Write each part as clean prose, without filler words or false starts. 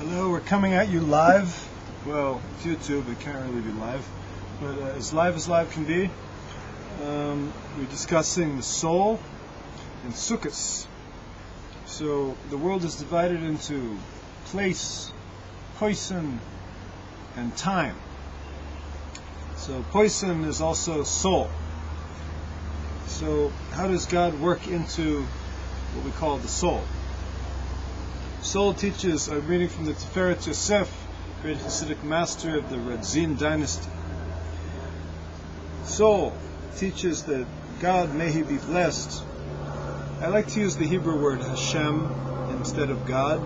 Hello, we're coming at you live. Well, it's YouTube, it can't really be live, but as live can be. We're discussing the soul and Succot. So the world is divided into place, poison, and time. So poison is also soul. So how does God work into what we call the soul? Soul teaches, I'm reading from the Josef, great Hasidic master of the Radzin dynasty. Soul teaches that God, may He be blessed. I like to use the Hebrew word Hashem instead of God,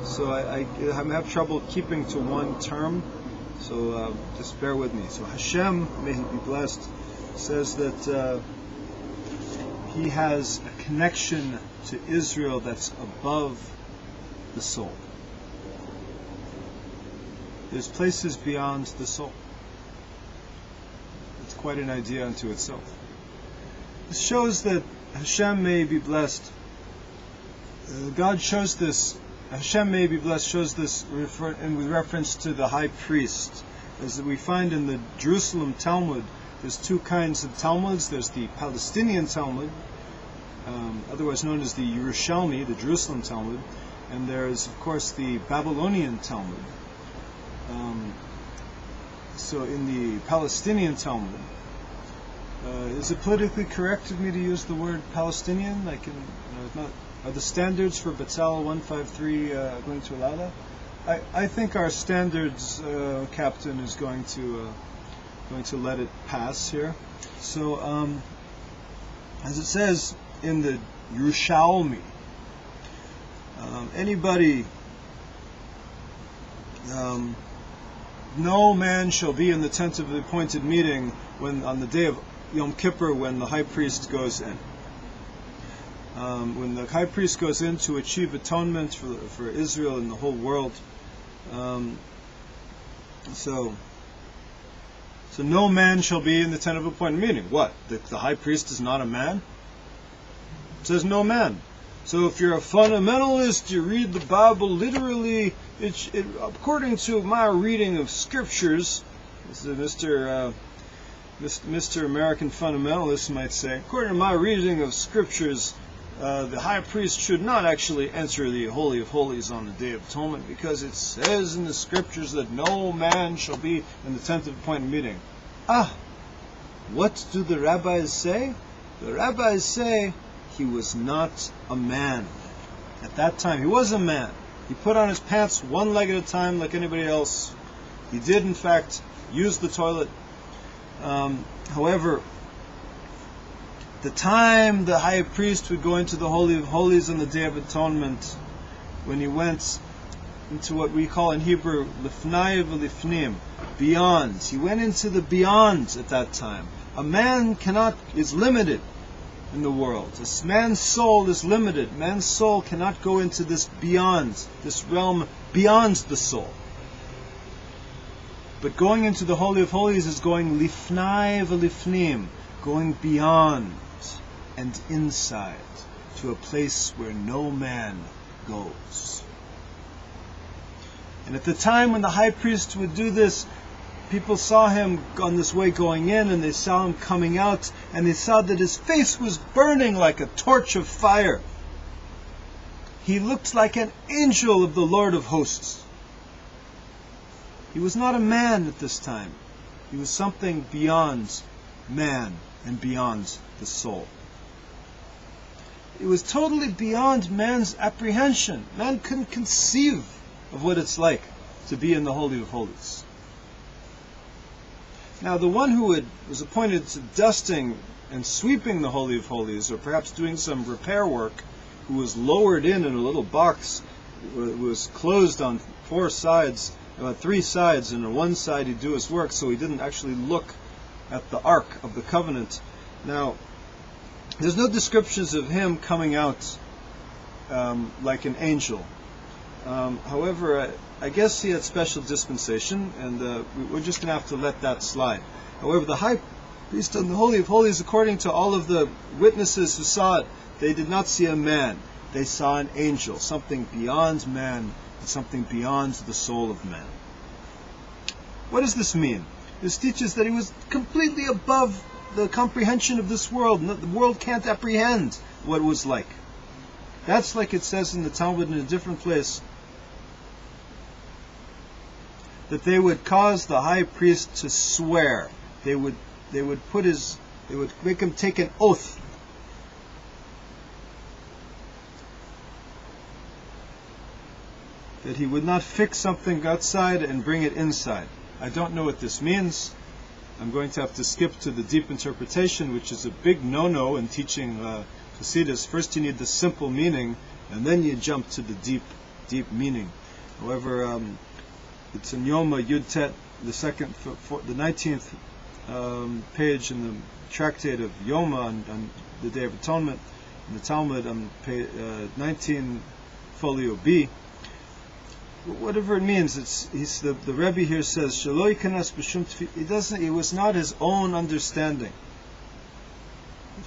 so I have trouble keeping to one term, so just bear with me. So Hashem, may He be blessed, says that He has a connection to Israel that's above the soul. There's places beyond the soul. It's quite an idea unto itself. This shows that Hashem may be blessed. God shows this. Hashem may be blessed shows this with reference to the high priest. As we find in the Jerusalem Talmud, there's two kinds of Talmuds. There's the Palestinian Talmud, otherwise known as the Yerushalmi, the Jerusalem Talmud, and there is, of course, the Babylonian Talmud. So in the Palestinian Talmud, is it politically correct of me to use the word Palestinian? Are the standards for Batzal 153 going to allow that? I think our standards captain is going to let it pass here. So as it says in the Yerushalmi, anybody, no man shall be in the tent of the appointed meeting on the day of Yom Kippur when the high priest goes in. When the high priest goes in to achieve atonement for Israel and the whole world, so no man shall be in the tent of appointed meeting. What? The high priest is not a man? It says no man. So if you're a fundamentalist, you read the Bible literally, according to my reading of scriptures, this is Mr. American fundamentalist might say, according to my reading of scriptures, the high priest should not actually enter the Holy of Holies on the Day of Atonement because it says in the scriptures that no man shall be in the tent of appointed meeting. What do the rabbis say? The rabbis say he was not a man. At that time, he was a man. He put on his pants one leg at a time like anybody else. He did, in fact, use the toilet. However, the time the high priest would go into the Holy of Holies on the Day of Atonement, when he went into what we call in Hebrew, lifnai v'lifnim, beyond. He went into the beyond at that time. A man is limited in the world. This man's soul is limited. Man's soul cannot go into this beyond, this realm beyond the soul. But going into the Holy of Holies is going lifnai v'lifnim, going beyond and inside to a place where no man goes. And at the time when the high priest would do this, people saw him on this way going in, and they saw him coming out, and they saw that his face was burning like a torch of fire. He looked like an angel of the Lord of hosts. He was not a man at this time. He was something beyond man and beyond the soul. It was totally beyond man's apprehension. Man couldn't conceive of what it's like to be in the Holy of Holies. Now, the one who was appointed to dusting and sweeping the Holy of Holies, or perhaps doing some repair work, who was lowered in a little box, was closed on three sides, and on one side he'd do his work, so he didn't actually look at the Ark of the Covenant. Now, there's no descriptions of him coming out like an angel. However, I guess he had special dispensation, and we're just going to have to let that slide. However, the high priest on the Holy of Holies, according to all of the witnesses who saw it, they did not see a man. They saw an angel, something beyond man, It's something beyond the soul of man. What does this mean? This teaches that he was completely above the comprehension of this world. The world can't apprehend what it was like. That's like it says in the Talmud in a different place, that they would cause the high priest to swear. They would make him take an oath that he would not fix something outside and bring it inside. I don't know what this means. I'm going to have to skip to the deep interpretation, which is a big no-no in teaching Hasidus. First you need the simple meaning, and then you jump to the deep meaning. However, it's in Yoma Yud Tet, the 19th page in the tractate of Yoma on the Day of Atonement, in the Talmud on page 19, folio B. Whatever it means, the Rebbe here says, Shaloi kanas b'shum tefillah. It was not his own understanding.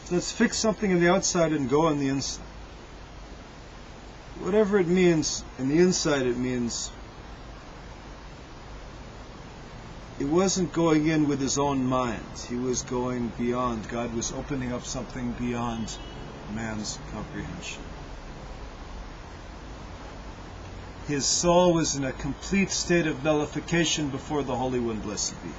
Let's fix something on the outside and go on the inside. Whatever it means, in the inside it means he wasn't going in with his own mind. He was going beyond. God was opening up something beyond man's comprehension. His soul was in a complete state of nullification before the Holy One, blessed be He.